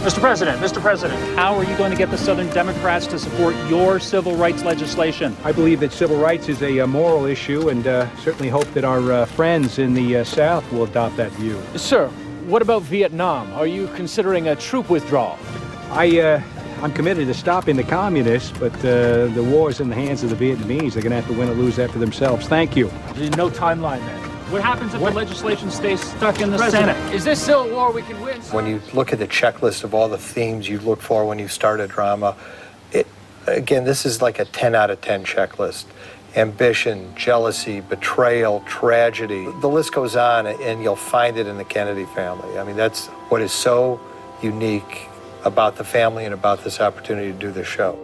Mr. President, how are you going to get the Southern Democrats to support your civil rights legislation? I believe that civil rights is a moral issue, and certainly hope that our friends in the South will adopt that view. Sir, what about Vietnam? Are you considering a troop withdrawal? I'm committed to stopping the communists, but the war is in the hands of the Vietnamese. They're going to have to win or lose that for themselves. Thank you. No timeline then. What happens if the legislation stays stuck in the Senate? Is this still a war we can win? When you look at the checklist of all the themes you look for when you start a drama, again, this is like a 10 out of 10 checklist. Ambition, jealousy, betrayal, tragedy. The list goes on, and you'll find it in the Kennedy family. I mean, that's what is so unique about the family and about this opportunity to do this show.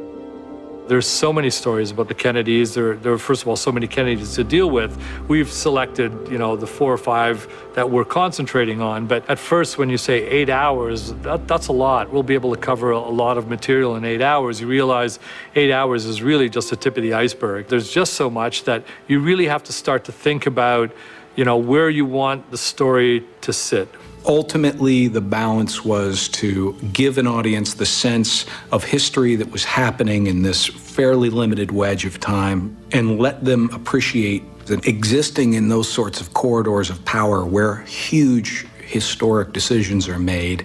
There's so many stories about the Kennedys. There are, first of all, so many Kennedys to deal with. We've selected, the 4 or 5 that we're concentrating on. But at first, when you say 8 hours, that's a lot. We'll be able to cover a lot of material in 8 hours. You realize 8 hours is really just the tip of the iceberg. There's just so much that you really have to start to think about, where you want the story to sit. Ultimately, the balance was to give an audience the sense of history that was happening in this fairly limited wedge of time and let them appreciate that existing in those sorts of corridors of power where huge historic decisions are made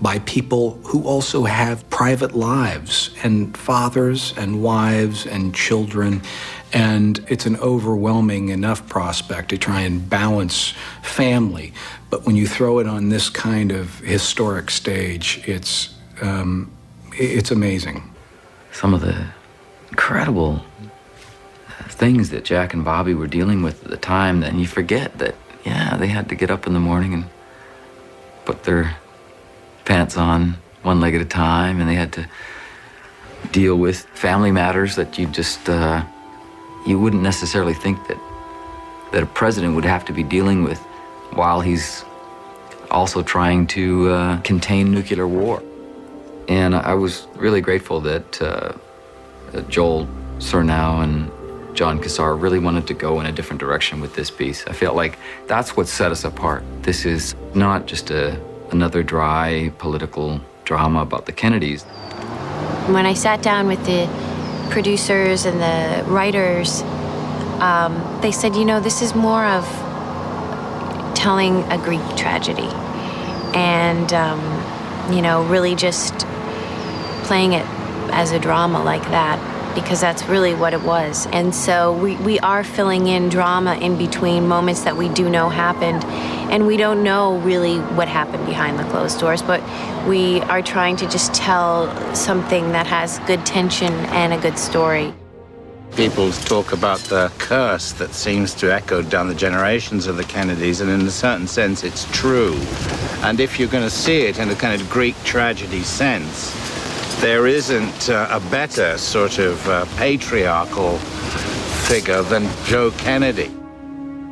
by people who also have private lives and fathers and wives and children. And it's an overwhelming enough prospect to try and balance family. But when you throw it on this kind of historic stage, it's amazing. Some of the incredible things that Jack and Bobby were dealing with at the time, then you forget that, they had to get up in the morning and put their pants on one leg at a time, and they had to deal with family matters that you just, you wouldn't necessarily think that a president would have to be dealing with while he's also trying to contain nuclear war. And I was really grateful that Joel Surnow and John Cassar really wanted to go in a different direction with this piece. I felt like that's what set us apart. This is not just another dry political drama about the Kennedys. When I sat down with the producers and the writers, they said, this is more of telling a Greek tragedy and, really just playing it as a drama like that, because that's really what it was. And so we are filling in drama in between moments that we do know happened, and we don't know really what happened behind the closed doors, but we are trying to just tell something that has good tension and a good story. People talk about the curse that seems to echo down the generations of the Kennedys, and in a certain sense it's true. And if you're going to see it in a kind of Greek tragedy sense, there isn't a better sort of patriarchal figure than Joe Kennedy.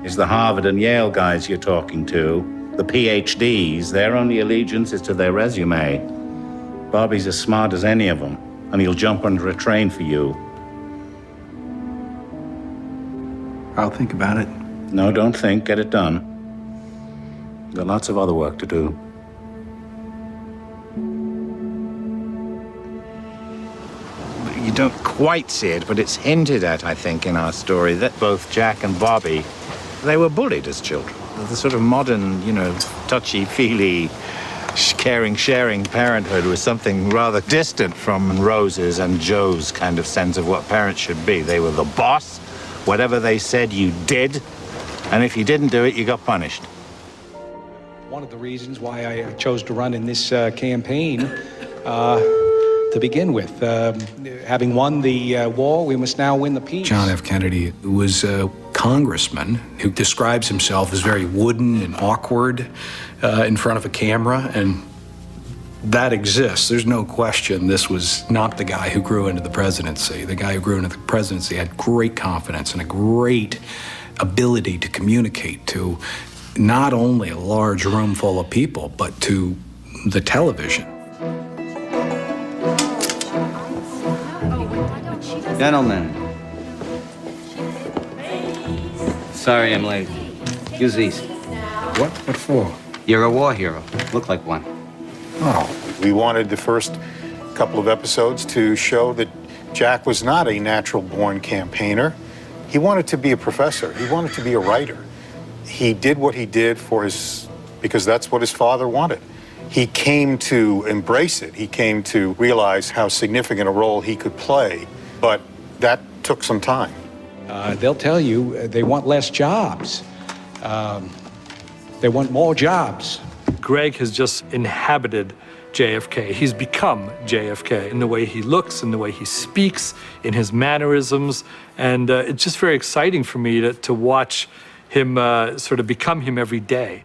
It's the Harvard and Yale guys you're talking to, the PhDs. Their only allegiance is to their resume. Bobby's as smart as any of them, and he'll jump under a train for you. I'll think about it. No, don't think. Get it done. Got lots of other work to do. You don't quite see it, but it's hinted at, I think, in our story that both Jack and Bobby, they were bullied as children. The sort of modern, touchy-feely, caring, sharing parenthood was something rather distant from Rose's and Joe's kind of sense of what parents should be. They were the boss. Whatever they said, you did. And if you didn't do it, you got punished. One of the reasons why I chose to run in this campaign to begin with. Having won the war, we must now win the peace. John F. Kennedy was a congressman who describes himself as very wooden and awkward in front of a camera, and that exists. There's no question this was not the guy who grew into the presidency. The guy who grew into the presidency had great confidence and a great ability to communicate to not only a large room full of people, but to the television. Gentlemen, sorry I'm late. Use these. What for? You're a war hero. Look like one. Oh, We wanted the first couple of episodes to show that Jack was not a natural-born campaigner. He wanted to be a professor. He wanted to be a writer. He did what he did because that's what his father wanted. He came to embrace it. He came to realize how significant a role he could play, but that took some time. They'll tell you they want less jobs. They want more jobs. Greg has just inhabited JFK. He's become JFK in the way he looks, in the way he speaks, in his mannerisms. And it's just very exciting for me to watch him sort of become him every day.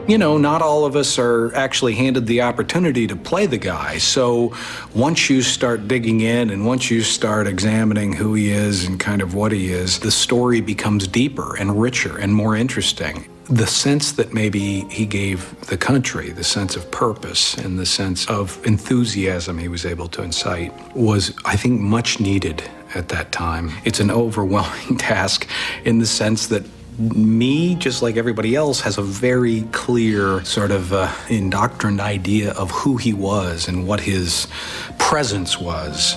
You know, not all of us are actually handed the opportunity to play the guy. So once you start digging in and once you start examining who he is and kind of what he is, the story becomes deeper and richer and more interesting. The sense that maybe he gave the country, the sense of purpose and the sense of enthusiasm he was able to incite was, I think, much needed at that time. It's an overwhelming task in the sense that me, just like everybody else, has a very clear sort of indoctrined idea of who he was and what his presence was.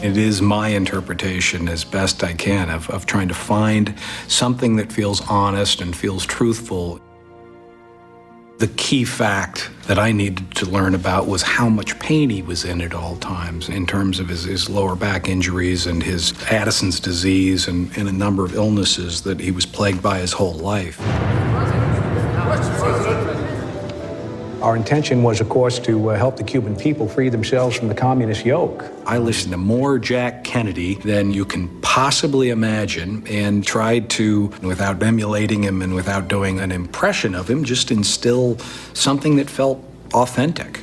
It is my interpretation as best I can of trying to find something that feels honest and feels truthful. The key fact that I needed to learn about was how much pain he was in at all times in terms of his lower back injuries and his Addison's disease and a number of illnesses that he was plagued by his whole life. Our intention was, of course, to help the Cuban people free themselves from the communist yoke. I listened to more Jack Kennedy than you can possibly imagine and tried to, without emulating him and without doing an impression of him, just instill something that felt authentic.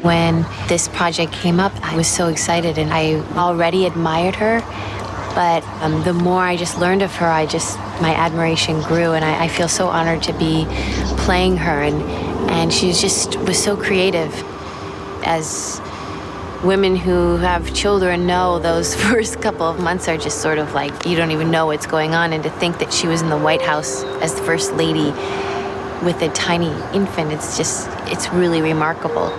When this project came up, I was so excited, and I already admired her. But the more I just learned of her, my admiration grew, and I feel so honored to be playing her. And she was so creative. As women who have children know, those first couple of months are just sort of like, you don't even know what's going on. And to think that she was in the White House as the first lady with a tiny infant, it's really remarkable.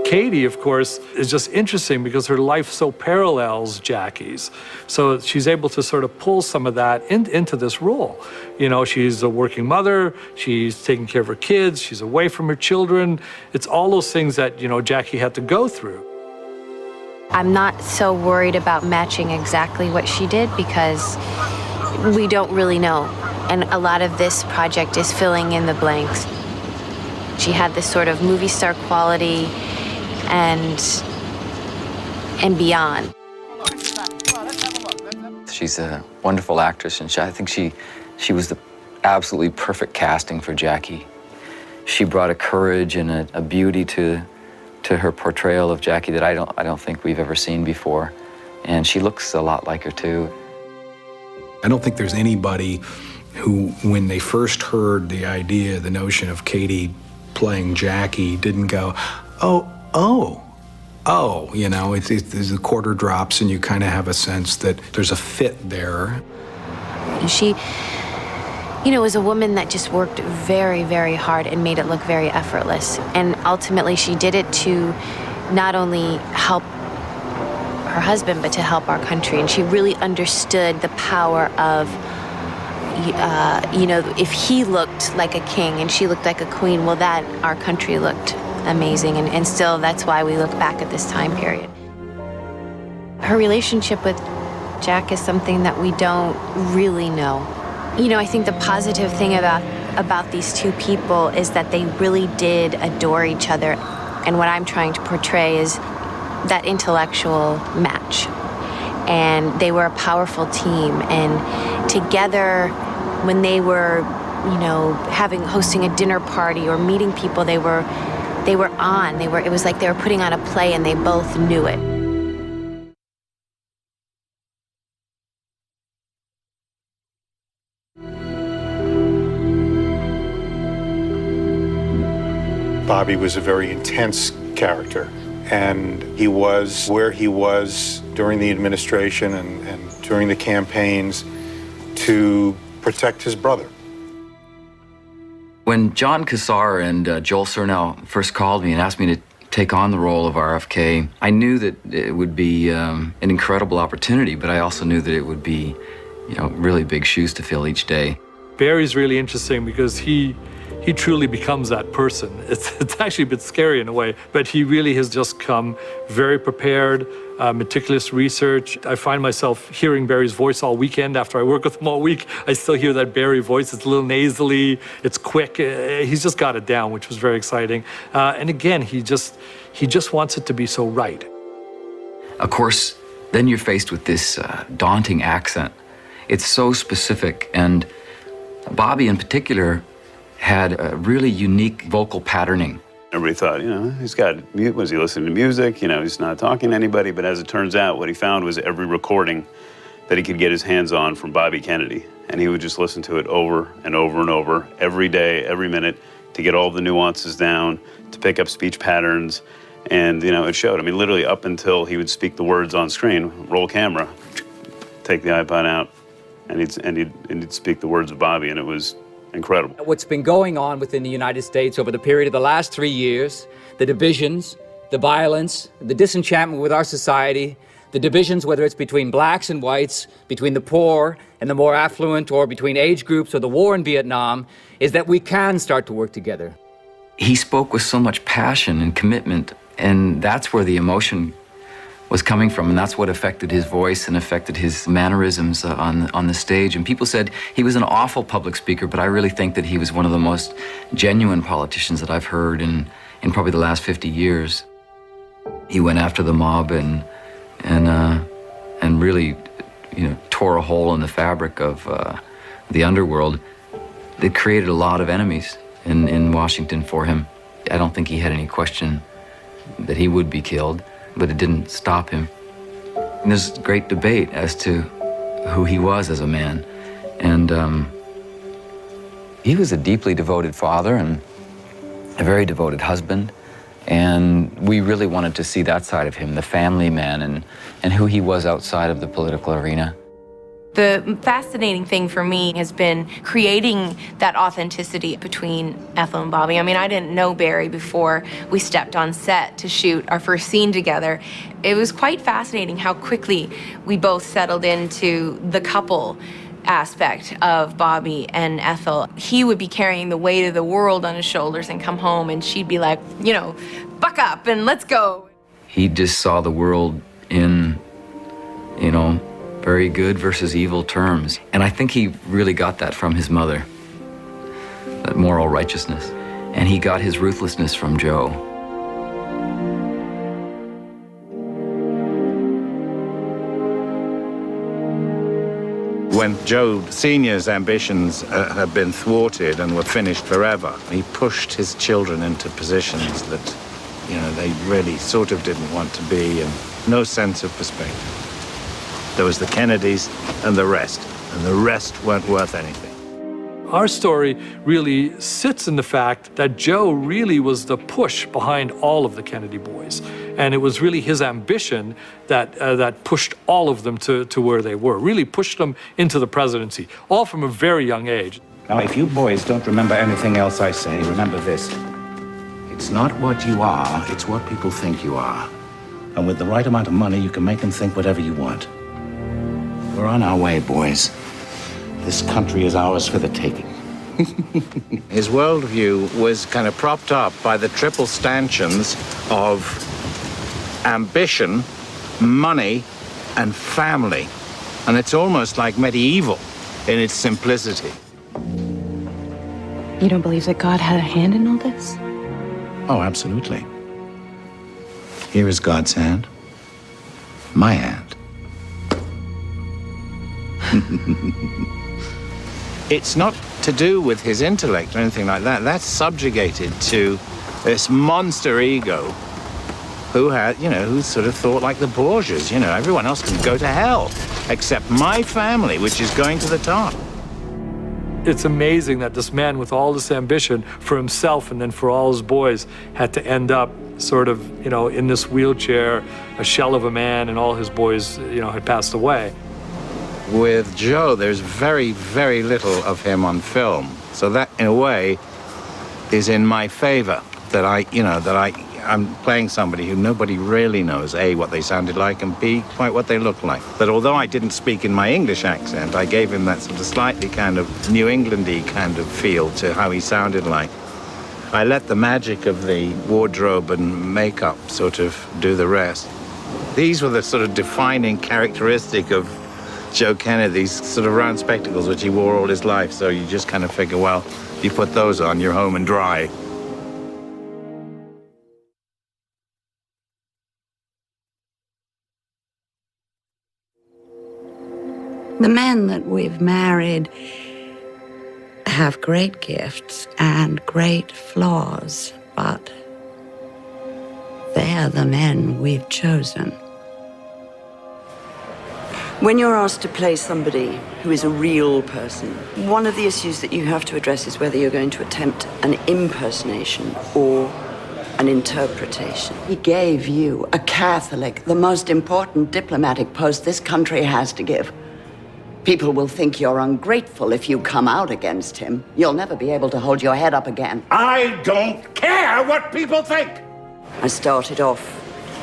Katie, of course, is just interesting because her life so parallels Jackie's. So she's able to sort of pull some of that into this role. You know, she's a working mother, she's taking care of her kids, she's away from her children. It's all those things that, you know, Jackie had to go through. I'm not so worried about matching exactly what she did because we don't really know. And a lot of this project is filling in the blanks. She had this sort of movie star quality and beyond. She's a wonderful actress, and I think she was the absolutely perfect casting for Jackie. She brought a courage and a beauty to her portrayal of Jackie that I don't think we've ever seen before, and she looks a lot like her too. I don't think there's anybody who, when they first heard the idea, the notion of Katie playing Jackie, didn't go, oh, you know, the quarter drops and you kind of have a sense that there's a fit there. She, you know, was a woman that just worked very, very hard and made it look very effortless. And ultimately she did it to not only help her husband, but to help our country. And she really understood the power of, you know, if he looked like a king and she looked like a queen, well, that our country looked amazing, and still that's why we look back at this time period. Her relationship with Jack is something that we don't really know. You know, I think the positive thing about these two people is that they really did adore each other, and what I'm trying to portray is that intellectual match. And they were a powerful team, and together when they were, you know, hosting a dinner party or meeting people, they were on. It was like they were putting on a play, and they both knew it. Bobby was a very intense character, and he was where he was during the administration and during the campaigns to protect his brother. When John Cassar and Joel Cernell first called me and asked me to take on the role of RFK, I knew that it would be an incredible opportunity, but I also knew that it would be, really big shoes to fill each day. Barry's really interesting because he truly becomes that person. It's actually a bit scary in a way, but he really has just come very prepared, meticulous research. I find myself hearing Barry's voice all weekend. After I work with him all week, I still hear that Barry voice. It's a little nasally, it's quick. He's just got it down, which was very exciting. And again, he just wants it to be so right. Of course, then you're faced with this daunting accent. It's so specific, and Bobby in particular had a really unique vocal patterning. Everybody thought, he's got, was he listening to music? He's not talking to anybody. But as it turns out, what he found was every recording that he could get his hands on from Bobby Kennedy. And he would just listen to it over and over and over, every day, every minute, to get all the nuances down, to pick up speech patterns. And, it showed. I mean, literally up until he would speak the words on screen, roll camera, take the iPod out, and he'd speak the words of Bobby, and it was incredible. What's been going on within the United States over the period of the last 3 years, the divisions, the violence, the disenchantment with our society, the divisions, whether it's between blacks and whites, between the poor and the more affluent, or between age groups, or the war in Vietnam, is that we can start to work together. He spoke with so much passion and commitment, and that's where the emotion was coming from, and that's what affected his voice and affected his mannerisms on the stage. And people said he was an awful public speaker, but I really think that he was one of the most genuine politicians that I've heard in probably the last 50 years. He went after the mob and really, tore a hole in the fabric of the underworld. It created a lot of enemies in Washington for him. I don't think he had any question that he would be killed, but it didn't stop him. And there's great debate as to who he was as a man. And he was a deeply devoted father and a very devoted husband. And we really wanted to see that side of him, the family man, and who he was outside of the political arena. The fascinating thing for me has been creating that authenticity between Ethel and Bobby. I mean, I didn't know Barry before we stepped on set to shoot our first scene together. It was quite fascinating how quickly we both settled into the couple aspect of Bobby and Ethel. He would be carrying the weight of the world on his shoulders and come home, and she'd be like, buck up and let's go. He just saw the world in, very good versus evil terms. And I think he really got that from his mother, that moral righteousness. And he got his ruthlessness from Joe. When Joe Sr.'s ambitions had been thwarted and were finished forever, he pushed his children into positions that, they really sort of didn't want to be, and no sense of perspective. There was the Kennedys and the rest weren't worth anything. Our story really sits in the fact that Joe really was the push behind all of the Kennedy boys. And it was really his ambition that pushed all of them to where they were, really pushed them into the presidency, all from a very young age. Now, if you boys don't remember anything else I say, remember this. It's not what you are, it's what people think you are. And with the right amount of money, you can make them think whatever you want. We're on our way, boys. This country is ours for the taking. His worldview was kind of propped up by the triple stanchions of ambition, money, and family. And it's almost like medieval in its simplicity. You don't believe that God had a hand in all this? Oh, absolutely. Here is God's hand. My hand. It's not to do with his intellect or anything like that. That's subjugated to this monster ego who had, who sort of thought like the Borgias, everyone else can go to hell except my family, which is going to the top. It's amazing that this man with all this ambition for himself and then for all his boys had to end up sort of, in this wheelchair, a shell of a man, and all his boys, had passed away. with Joe, there's very, very little of him on film. So that, in a way, is in my favor, that I'm playing somebody who nobody really knows, A, what they sounded like, and B, quite what they look like. But although I didn't speak in my English accent, I gave him that sort of slightly kind of New England-y kind of feel to how he sounded like. I let the magic of the wardrobe and makeup sort of do the rest. These were the sort of defining characteristic of Joe Kennedy's sort of round spectacles, which he wore all his life. So you just kind of figure, well, you put those on, you're home and dry. The men that we've married have great gifts and great flaws, but they're the men we've chosen. When you're asked to play somebody who is a real person, one of the issues that you have to address is whether you're going to attempt an impersonation or an interpretation. He gave you, a Catholic, the most important diplomatic post this country has to give. People will think you're ungrateful if you come out against him. You'll never be able to hold your head up again. I don't care what people think! I started off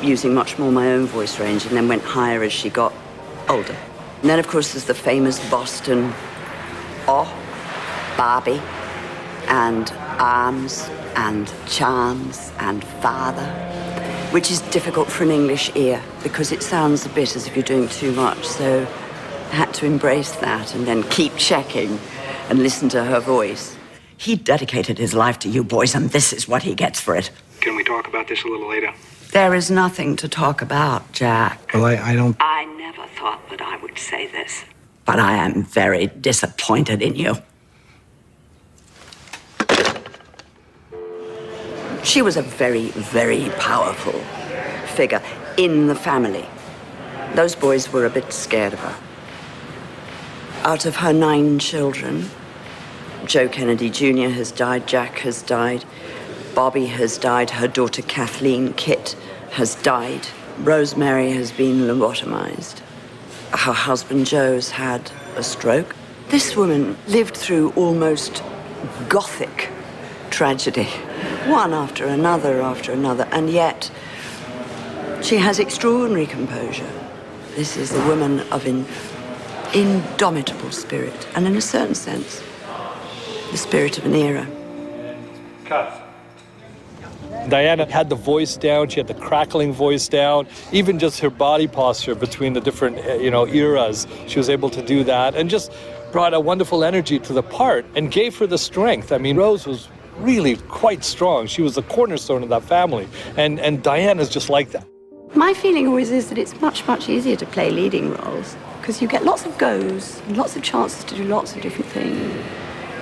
using much more my own voice range and then went higher as she got older. And then, of course, there's the famous Boston Bobby, and arms, and charms, and father, which is difficult for an English ear because it sounds a bit as if you're doing too much, so I had to embrace that and then keep checking and listen to her voice. He dedicated his life to you boys, and this is what he gets for it. Can we talk about this a little later? There is nothing to talk about, Jack. Well, I don't... I never thought that I would say this, but I am very disappointed in you. She was a very, very powerful figure in the family. Those boys were a bit scared of her. Out of her 9 children, Joe Kennedy Jr. has died, Jack has died, Bobby has died, her daughter Kathleen Kit has died, Rosemary has been lobotomized. Her husband Joe's had a stroke. This woman lived through almost gothic tragedy, one after another, and yet she has extraordinary composure. This is a woman of indomitable spirit, and in a certain sense, the spirit of an era. Cut. Diana had the voice down, she had the crackling voice down, even just her body posture between the different, eras, she was able to do that and just brought a wonderful energy to the part and gave her the strength. I mean, Rose was really quite strong. She was the cornerstone of that family, and Diana's just like that. My feeling always is that it's much, much easier to play leading roles because you get lots of goes and lots of chances to do lots of different things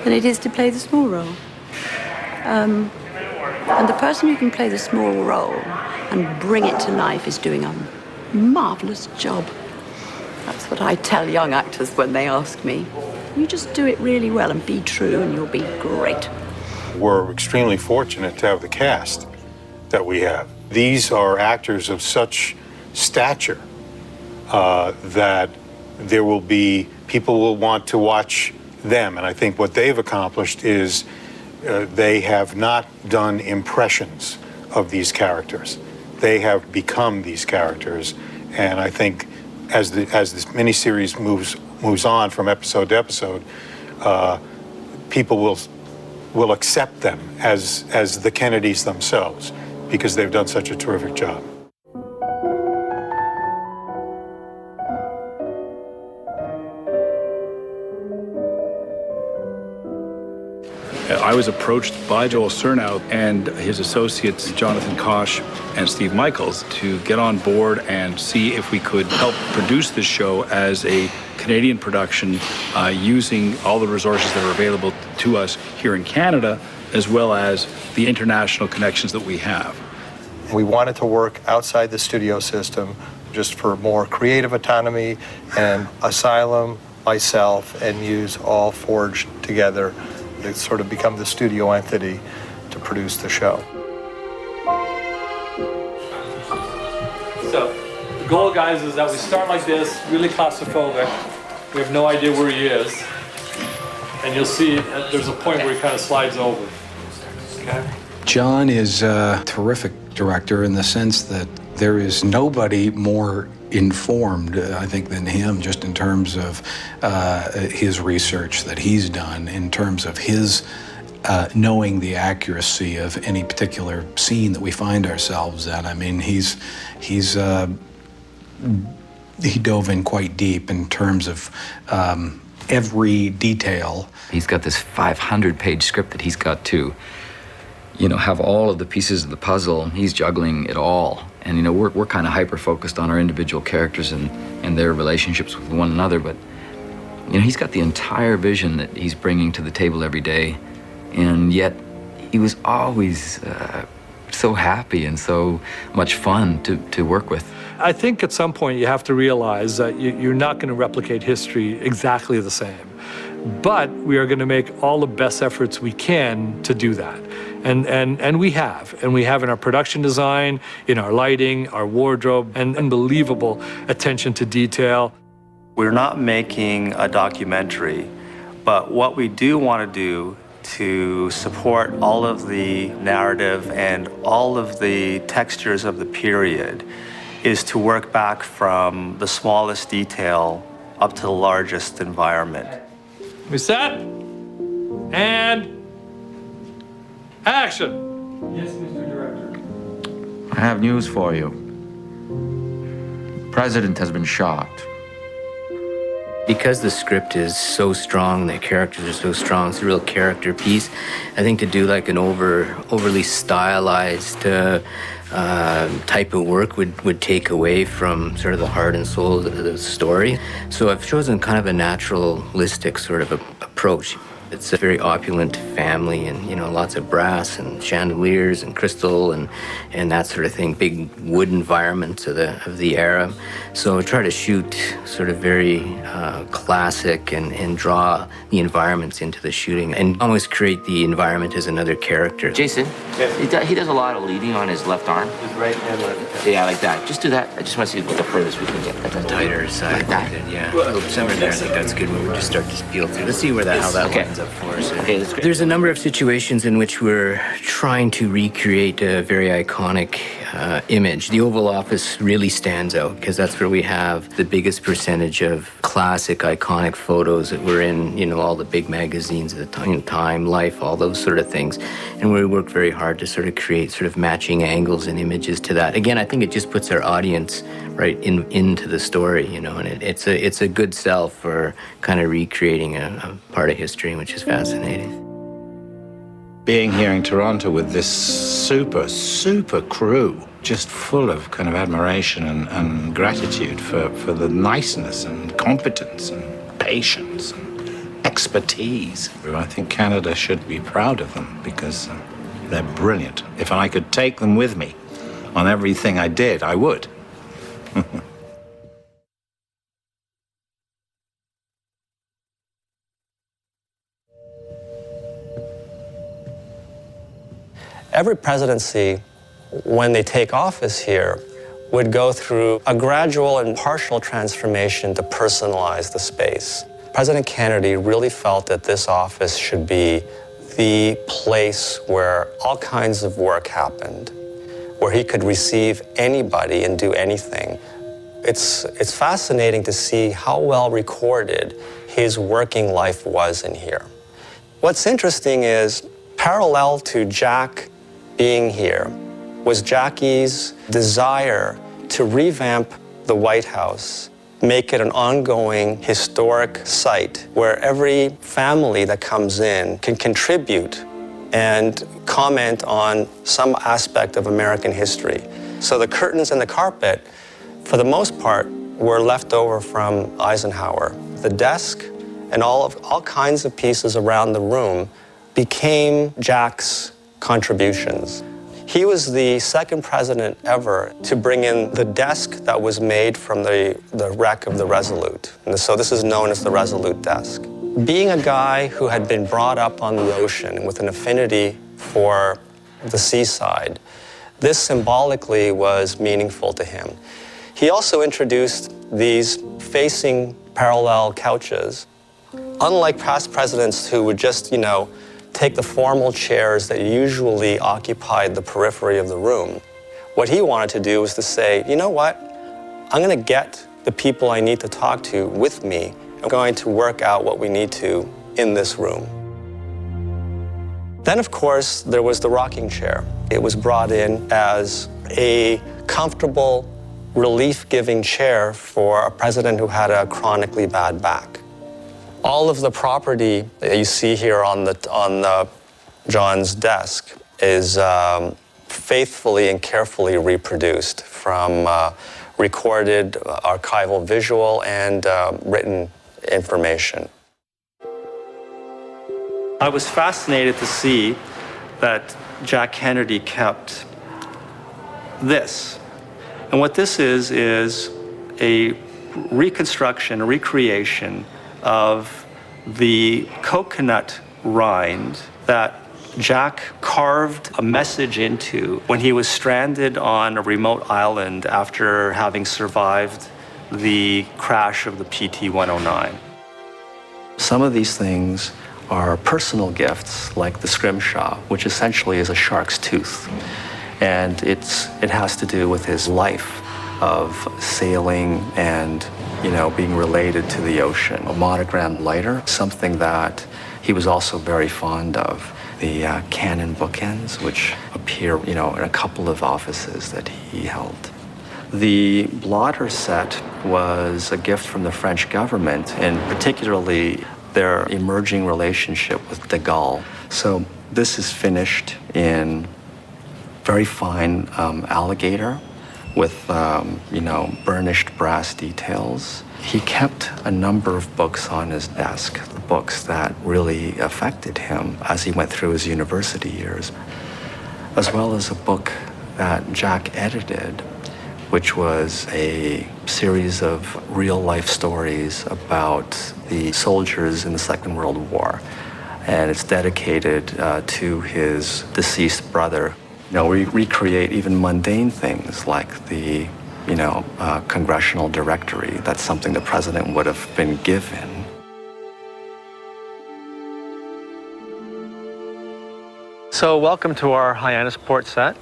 than it is to play the small role. And the person who can play the small role and bring it to life is doing a marvelous job. That's what I tell young actors when they ask me. You just do it really well and be true and you'll be great. We're extremely fortunate to have the cast that we have. These are actors of such stature that there will be, people will want to watch them. And I think what they've accomplished is they have not done impressions of these characters. They have become these characters. And I think as this miniseries moves on from episode to episode, people will accept them as the Kennedys themselves because they've done such a terrific job. I was approached by Joel Surnow and his associates, Jonathan Kosh and Steve Michaels, to get on board and see if we could help produce this show as a Canadian production using all the resources that are available to us here in Canada, as well as the international connections that we have. We wanted to work outside the studio system just for more creative autonomy and Asylum, myself, and Muse all forged together. They sort of become the studio entity to produce the show. So the goal, guys, is that we start like this, really claustrophobic, We have no idea where he is. And you'll see there's a point where he kind of slides over. Okay? John is a terrific director in the sense that there is nobody more informed, I think, than him, just in terms of his research that he's done, in terms of his knowing the accuracy of any particular scene that we find ourselves in. I mean, he dove in quite deep in terms of every detail. He's got this 500-page script that he's got to, have all of the pieces of the puzzle. He's juggling it all. And, we're kind of hyper-focused on our individual characters and their relationships with one another. But, he's got the entire vision that he's bringing to the table every day. And yet, he was always so happy and so much fun to work with. I think at some point you have to realize that you're not going to replicate history exactly the same. But we are going to make all the best efforts we can to do that. And we have. And we have in our production design, in our lighting, our wardrobe, and unbelievable attention to detail. We're not making a documentary, but what we do want to do to support all of the narrative and all of the textures of the period is to work back from the smallest detail up to the largest environment. We set? And action! Yes, Mr. Director. I have news for you. The president has been shot. Because the script is so strong, the characters are so strong, it's a real character piece. I think to do like an overly stylized type of work would take away from sort of the heart and soul of the story. So I've chosen kind of a naturalistic sort of approach. It's a very opulent family and, lots of brass and chandeliers and crystal and that sort of thing, big wood environments of the era. So I try to shoot sort of very classic and draw the environments into the shooting and almost create the environment as another character. Jason, he does a lot of leading on his left arm. His right hand, left. Yeah, like that. Just do that. I just want to see the furthest we can get. Tighter side. Like that? Yeah. A little somewhere there. I think that's good when we just start to peel through. Let's see how that lines up for us. Okay, that's great. There's a number of situations in which we're trying to recreate a very iconic image. The Oval Office really stands out because that's where we have the biggest percentage of classic, iconic photos that were in, all the big magazines at the time, Time, Life, all those sort of things. And we work very hard to sort of create sort of matching angles and images to that. Again, I think it just puts our audience right into the story, and it's a good sell for kind of recreating a part of history, which is fascinating. Being here in Toronto with this super, super crew, just full of kind of admiration and gratitude for the niceness and competence and patience and expertise. I think Canada should be proud of them because they're brilliant. If I could take them with me on everything I did, I would. Every presidency, when they take office here, would go through a gradual and partial transformation to personalize the space. President Kennedy really felt that this office should be the place where all kinds of work happened, where he could receive anybody and do anything. It's fascinating to see how well recorded his working life was in here. What's interesting is, parallel to Jack being here was Jackie's desire to revamp the White House, make it an ongoing historic site where every family that comes in can contribute and comment on some aspect of American history. So the curtains and the carpet, for the most part, were left over from Eisenhower. The desk and all kinds of pieces around the room became Jack's contributions. He was the second president ever to bring in the desk that was made from the wreck of the Resolute. And so this is known as the Resolute desk. Being a guy who had been brought up on the ocean with an affinity for the seaside, this symbolically was meaningful to him. He also introduced these facing parallel couches. Unlike past presidents who would just, take the formal chairs that usually occupied the periphery of the room, what he wanted to do was to say, you know what? I'm going to get the people I need to talk to with me. I'm going to work out what we need to in this room. Then, of course, there was the rocking chair. It was brought in as a comfortable, relief-giving chair for a president who had a chronically bad back. All of the property that you see here on John's desk is faithfully and carefully reproduced from recorded, archival, visual, and written information. I was fascinated to see that Jack Kennedy kept this. And what this is a reconstruction, a recreation of the coconut rind that Jack carved a message into when he was stranded on a remote island after having survived the crash of the PT-109. Some of these things are personal gifts, like the scrimshaw, which essentially is a shark's tooth. And it has to do with his life of sailing and, being related to the ocean. A monogrammed lighter, something that he was also very fond of. The cannon bookends, which appear, in a couple of offices that he held. The blotter set was a gift from the French government, and particularly their emerging relationship with de Gaulle. So this is finished in very fine alligator with, burnished brass details. He kept a number of books on his desk, books that really affected him as he went through his university years, as well as a book that Jack edited, which was a series of real-life stories about the soldiers in the Second World War. And it's dedicated to his deceased brother. We recreate even mundane things like the, congressional directory. That's something the president would have been given. So welcome to our Hyannis Port set.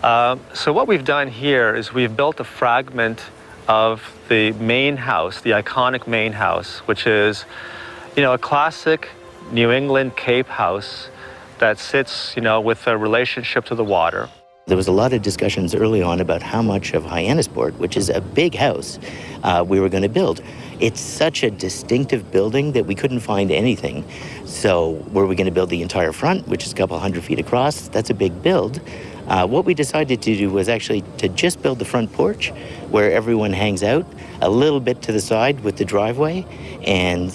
So what we've done here is we've built a fragment of the main house, the iconic main house, which is, a classic New England Cape house that sits, with a relationship to the water. There was a lot of discussions early on about how much of Hyannis Port, which is a big house, we were going to build. It's such a distinctive building that we couldn't find anything. So were we going to build the entire front, which is a couple 100 feet across? That's a big build. What we decided to do was actually to just build the front porch where everyone hangs out, a little bit to the side with the driveway. And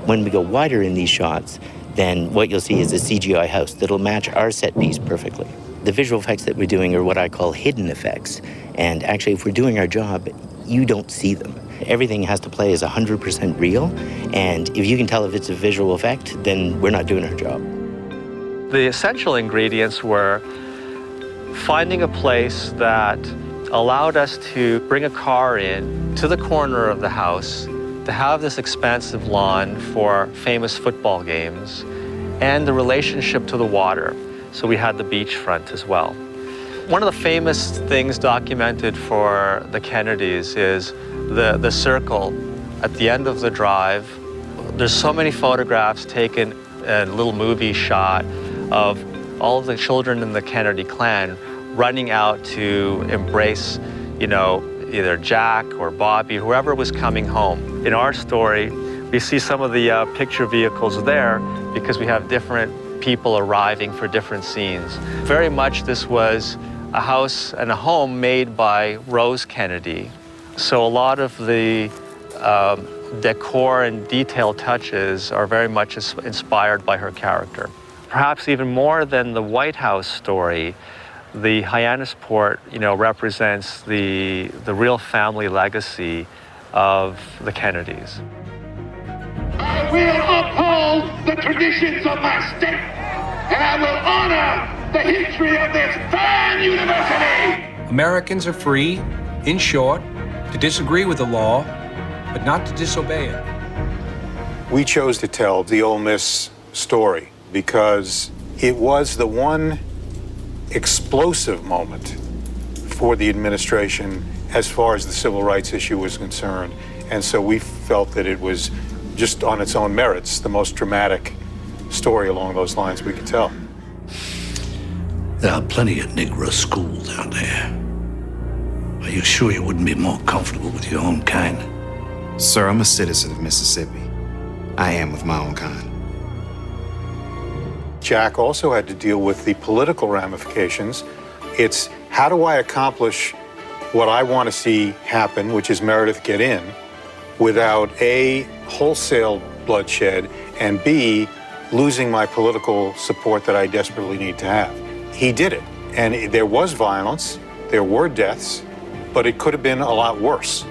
when we go wider in these shots, then what you'll see is a CGI house that'll match our set piece perfectly. The visual effects that we're doing are what I call hidden effects. And actually, if we're doing our job, you don't see them. Everything has to play as 100% real. And if you can tell if it's a visual effect, then we're not doing our job. The essential ingredients were finding a place that allowed us to bring a car in to the corner of the house, to have this expansive lawn for famous football games, and the relationship to the water. So we had the beachfront as well. One of the famous things documented for the Kennedys is the circle at the end of the drive. There's so many photographs taken, a little movie shot of all of the children in the Kennedy clan running out to embrace, either Jack or Bobby, whoever was coming home. In our story, we see some of the picture vehicles there because we have different people arriving for different scenes. Very much this was a house and a home made by Rose Kennedy. So a lot of the decor and detail touches are very much inspired by her character. Perhaps even more than the White House story, the Hyannis Port, represents the real family legacy of the Kennedys. I will uphold the traditions of my state, and I will honor the history of this fine university. Americans are free, in short, to disagree with the law but not to disobey it. We chose to tell the Ole Miss story because it was the one explosive moment for the administration as far as the civil rights issue was concerned. And so we felt that it was, just on its own merits, the most dramatic story along those lines we could tell. There are plenty of Negro schools out there. Are you sure you wouldn't be more comfortable with your own kind? Sir, I'm a citizen of Mississippi. I am with my own kind. Jack also had to deal with the political ramifications. It's how do I accomplish what I want to see happen, which is Meredith get in, without A, wholesale bloodshed, and B, losing my political support that I desperately need to have. He did it, and there was violence, there were deaths, but it could have been a lot worse.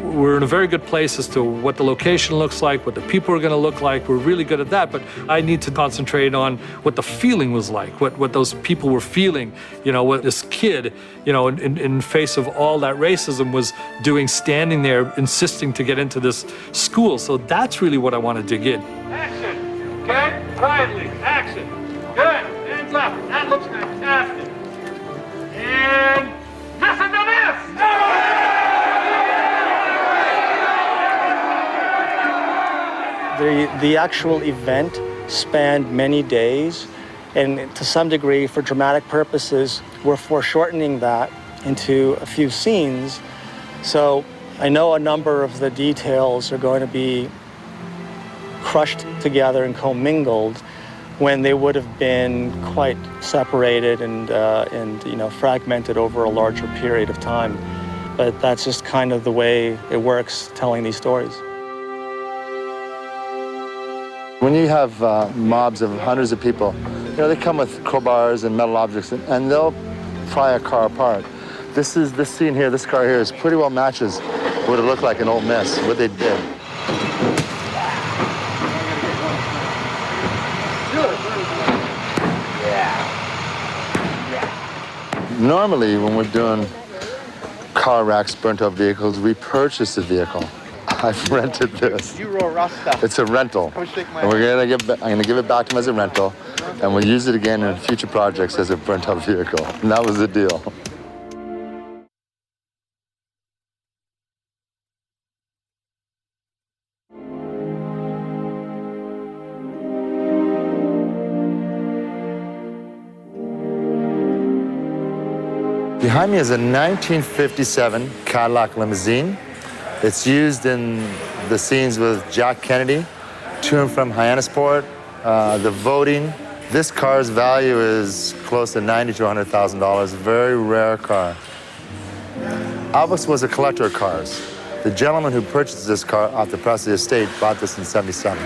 We're in a very good place as to what the location looks like, what the people are going to look like. We're really good at that, but I need to concentrate on what the feeling was like, what those people were feeling, what this kid, in face of all that racism was doing, standing there, insisting to get into this school. So that's really what I want to dig in. Action. Okay? Quietly. Action. Good. Hands up. That looks fantastic. And listen to this. The actual event spanned many days, and to some degree, for dramatic purposes, we're foreshortening that into a few scenes. So I know a number of the details are going to be crushed together and commingled when they would have been quite separated and fragmented over a larger period of time. But that's just kind of the way it works, telling these stories. When you have mobs of hundreds of people, they come with crowbars and metal objects, and they'll pry a car apart. This scene here, this car here, is pretty well matches what it looked like in Ole Miss, what they did. Normally, when we're doing car wrecks, burnt-out vehicles, we purchase the vehicle. I've rented this. It's a rental. And I'm gonna give it back to him as a rental, and we'll use it again in future projects as a burnt-out vehicle. And that was the deal. Behind me is a 1957 Cadillac limousine. It's used in the scenes with Jack Kennedy, to and from Hyannis Port, the voting. This car's value is close to $90,000 to $100,000, a very rare car. Albus was a collector of cars. The gentleman who purchased this car off the Presley estate bought this in '77.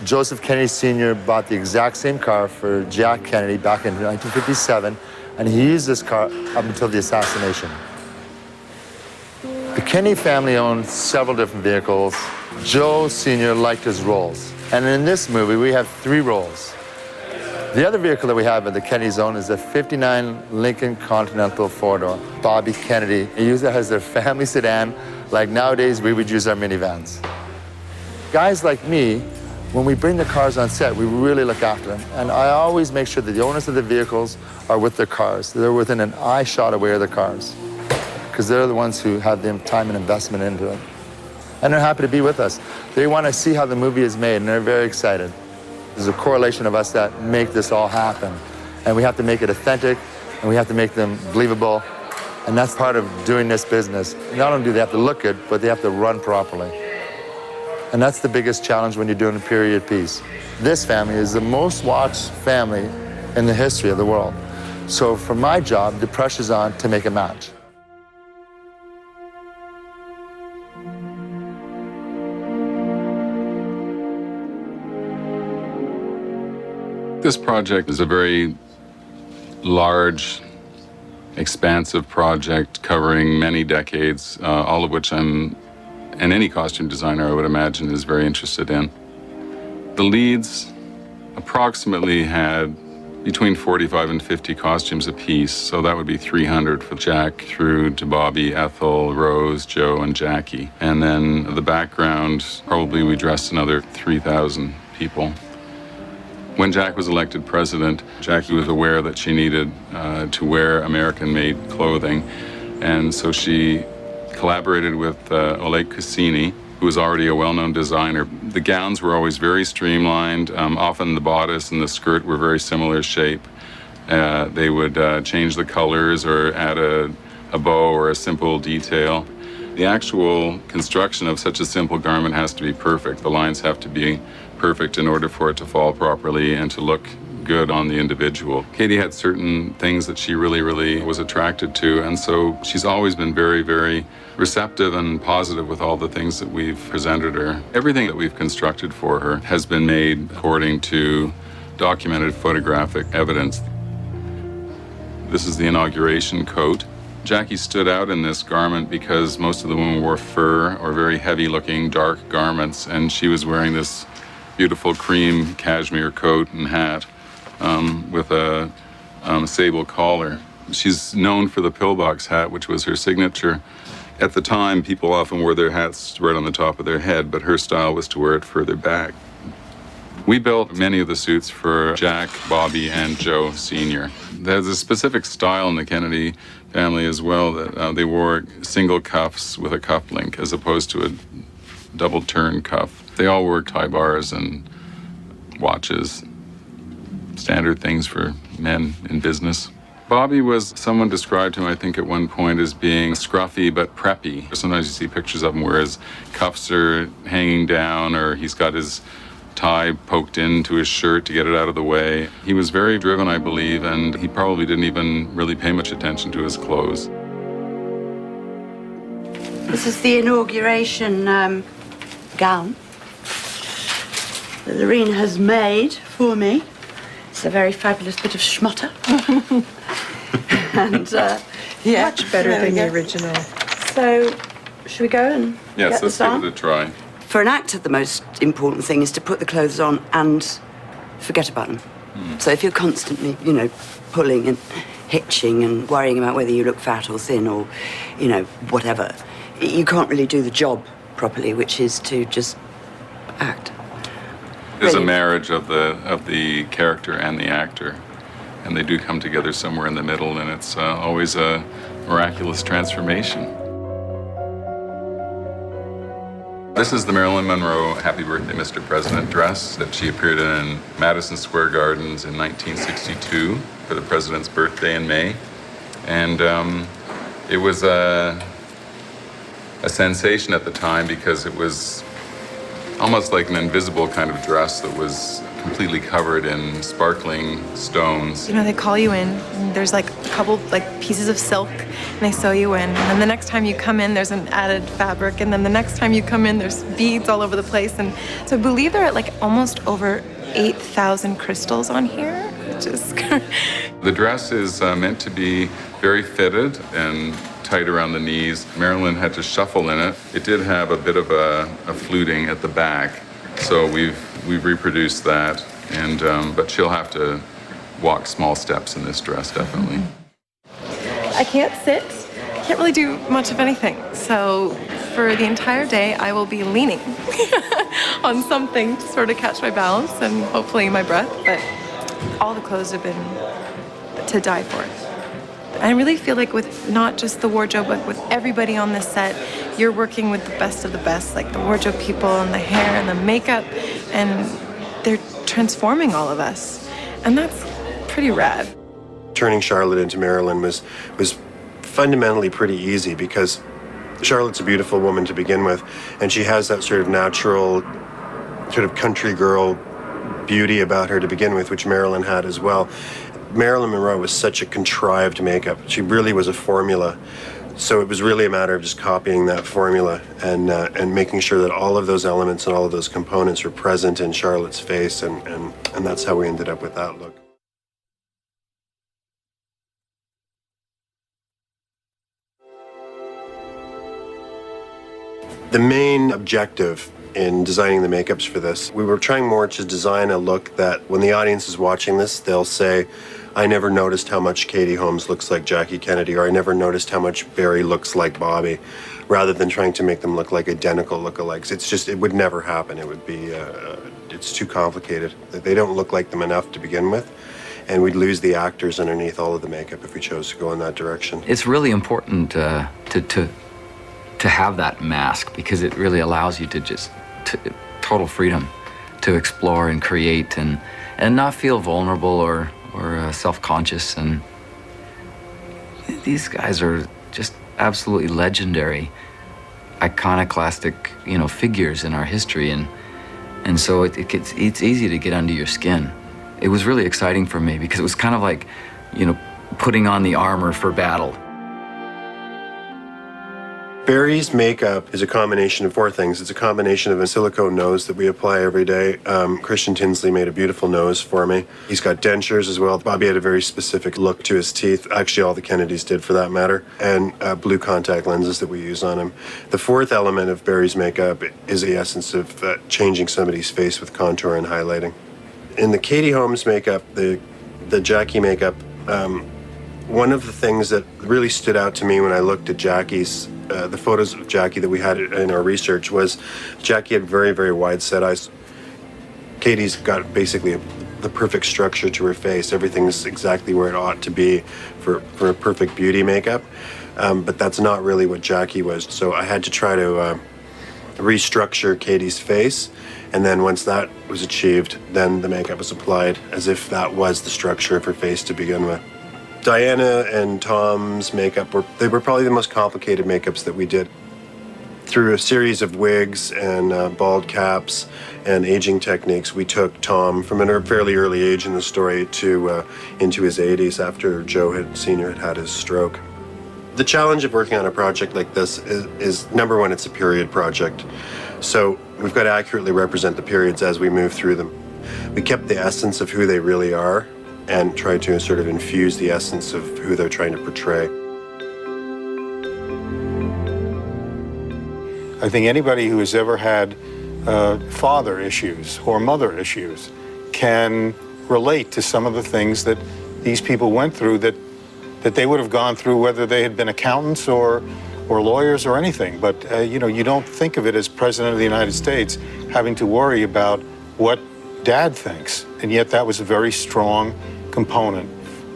Joseph Kennedy Sr. bought the exact same car for Jack Kennedy back in 1957, and he used this car up until the assassination. The Kennedy family owned several different vehicles. Joe Sr. liked his Rolls. And in this movie, we have 3 Rolls. The other vehicle that we have at the Kennedys own is a '59 Lincoln Continental 4-door. Bobby Kennedy. They use it as their family sedan, like nowadays we would use our minivans. Guys like me, when we bring the cars on set, we really look after them. And I always make sure that the owners of the vehicles are with their cars. They're within an eye shot away of the cars, because they're the ones who have the time and investment into it. And they're happy to be with us. They want to see how the movie is made, and they're very excited. There's a correlation of us that make this all happen. And we have to make it authentic, and we have to make them believable. And that's part of doing this business. Not only do they have to look good, but they have to run properly. And that's the biggest challenge when you're doing a period piece. This family is the most watched family in the history of the world. So for my job, the pressure's on to make a match. This project is a very large, expansive project covering many decades, all of which and any costume designer, I would imagine, is very interested in. The leads approximately had between 45 and 50 costumes apiece. So that would be 300 for Jack through to Bobby, Ethel, Rose, Joe, and Jackie. And then the background, probably we dressed another 3,000 people. When Jack was elected president, Jackie was aware that she needed to wear American-made clothing. And so she collaborated with Oleg Cassini, who was already a well-known designer. The gowns were always very streamlined. Often the bodice and the skirt were very similar shape. They would change the colors or add a bow or a simple detail. The actual construction of such a simple garment has to be perfect. The lines have to be perfect in order for it to fall properly and to look good on the individual. Katie had certain things that she really was attracted to, and so she's always been very receptive and positive with all the things that we've presented her. Everything that we've constructed for her has been made according to documented photographic evidence. This is the inauguration coat. Jackie stood out in this garment because most of the women wore fur or very heavy-looking dark garments, and she was wearing this beautiful cream cashmere coat and hat with a sable collar. She's known for the pillbox hat, which was her signature. At the time, people often wore their hats right on the top of their head, but her style was to wear it further back. We built many of the suits for Jack, Bobby, and Joe Sr. There's a specific style in the Kennedy family as well, that they wore single cuffs with a cuff link as opposed to a double turn cuff. They all wore tie bars and watches, standard things for men in business. Bobby was, someone described him, I think, at one point as being scruffy but preppy. Sometimes you see pictures of him where his cuffs are hanging down or he's got his tie poked into his shirt to get it out of the way. He was very driven, I believe, and he probably didn't even really pay much attention to his clothes. This is the inauguration gown that Lorene has made for me. It's a very fabulous bit of schmutter. And yeah, much better than the original. So, should we go and Yes, get let's this on? give it a try. For an actor, the most important thing is to put the clothes on and forget about them. So if you're constantly, pulling and hitching and worrying about whether you look fat or thin or, whatever, you can't really do the job properly, which is to just act. There's a marriage of the character and the actor, and they do come together somewhere in the middle, and it's always a miraculous transformation. This is the Marilyn Monroe Happy Birthday, Mr. President dress that she appeared in Madison Square Gardens in 1962 for the president's birthday in May. And it was a sensation at the time because it was almost like an invisible kind of dress that was completely covered in sparkling stones. They call you in, and there's a couple pieces of silk, and they sew you in. And then the next time you come in, there's an added fabric. And then the next time you come in, there's beads all over the place. And so I believe there are almost over 8,000 crystals on here, which is... The dress is meant to be very fitted and tight around the knees. Marilyn had to shuffle in it. It did have a bit of a fluting at the back, so we've reproduced that. And but she'll have to walk small steps in this dress, definitely. I can't sit. I can't really do much of anything. So for the entire day, I will be leaning on something to sort of catch my balance and hopefully my breath. But all the clothes have been to die for. I really feel like with not just the wardrobe, but with everybody on this set, you're working with the best of the best, like the wardrobe people and the hair and the makeup, and they're transforming all of us. And that's pretty rad. Turning Charlotte into Marilyn was fundamentally pretty easy because Charlotte's a beautiful woman to begin with, and she has that sort of natural, sort of country girl beauty about her to begin with, which Marilyn had as well. Marilyn Monroe was such a contrived makeup. She really was a formula. So it was really a matter of just copying that formula and making sure that all of those elements and all of those components were present in Charlotte's face, and that's how we ended up with that look. The main objective in designing the makeups for this. We were trying more to design a look that when the audience is watching this, they'll say, I never noticed how much Katie Holmes looks like Jackie Kennedy, or I never noticed how much Barry looks like Bobby, rather than trying to make them look like identical lookalikes. It's just, it would never happen. It would be, it's too complicated. They don't look like them enough to begin with, and we'd lose the actors underneath all of the makeup if we chose to go in that direction. It's really important to have that mask, because it really allows you to total freedom to explore and create and not feel vulnerable or self-conscious. And these guys are just absolutely legendary, iconoclastic, figures in our history, and so it's easy to get under your skin. It was really exciting for me because it was kind of like, putting on the armor for battle. Barry's makeup is a combination of 4 things. It's a combination of a silicone nose that we apply every day. Christian Tinsley made a beautiful nose for me. He's got dentures as well. Bobby had a very specific look to his teeth. Actually, all the Kennedys did, for that matter. And blue contact lenses that we use on him. The 4th element of Barry's makeup is the essence of changing somebody's face with contour and highlighting. In the Katie Holmes makeup, the Jackie makeup, one of the things that really stood out to me when I looked at Jackie's the photos of Jackie that we had in our research was Jackie had very, very wide set eyes. Katie's got basically the perfect structure to her face. Everything's exactly where it ought to be for a perfect beauty makeup. But that's not really what Jackie was. So I had to try to restructure Katie's face. And then once that was achieved, then the makeup was applied as if that was the structure of her face to begin with. Diana and Tom's makeup were probably the most complicated makeups that we did. Through a series of wigs and bald caps and aging techniques, we took Tom from a fairly early age in the story to into his 80s after Joe Sr. had his stroke. The challenge of working on a project like this is number one, it's a period project. So we've got to accurately represent the periods as we move through them. We kept the essence of who they really are and tried to sort of infuse the essence of who they're trying to portray. I think anybody who has ever had father issues or mother issues can relate to some of the things that these people went through that they would have gone through whether they had been accountants or lawyers or anything. But you don't think of it as President of the United States having to worry about what Dad thinks, and yet that was a very strong component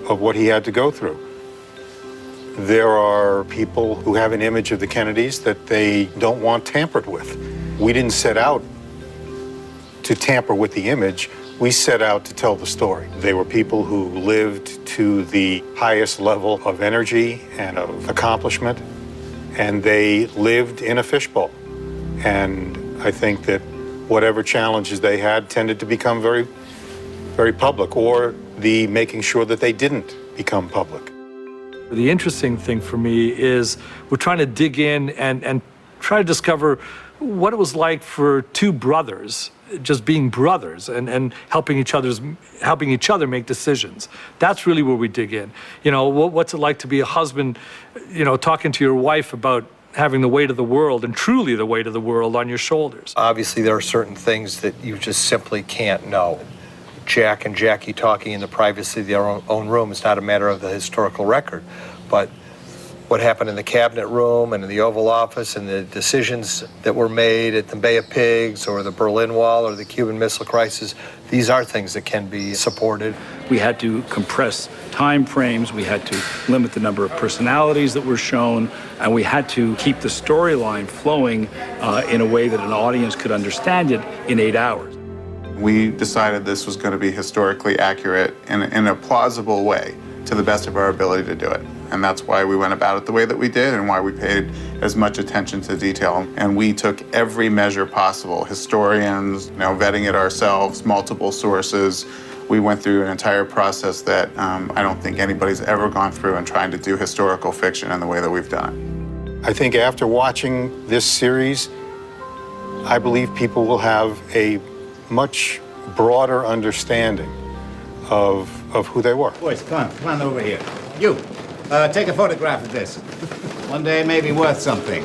of what he had to go through. There are people who have an image of the Kennedys that they don't want tampered with. We didn't set out to tamper with the image. We set out to tell the story. They were people who lived to the highest level of energy and of accomplishment, and they lived in a fishbowl. And I think that whatever challenges they had tended to become very, very public, or the making sure that they didn't become public. The interesting thing for me is we're trying to dig in and try to discover what it was like for 2 brothers just being brothers and helping each other make decisions. That's really where we dig in. What's it like to be a husband, talking to your wife about having the weight of the world, and truly the weight of the world, on your shoulders. Obviously, there are certain things that you just simply can't know. Jack and Jackie talking in the privacy of their own room is not a matter of the historical record, but what happened in the cabinet room and in the Oval Office and the decisions that were made at the Bay of Pigs or the Berlin Wall or the Cuban Missile Crisis, these are things that can be supported. We had to compress time frames, we had to limit the number of personalities that were shown, and we had to keep the storyline flowing in a way that an audience could understand it in 8 hours. We decided this was going to be historically accurate in a plausible way to the best of our ability to do it. And that's why we went about it the way that we did and why we paid as much attention to detail. And we took every measure possible, historians, vetting it ourselves, multiple sources. We went through an entire process that I don't think anybody's ever gone through in trying to do historical fiction in the way that we've done it. I think after watching this series, I believe people will have a much broader understanding of who they were. Boys, come on over here. You, take a photograph of this. One day it may be worth something.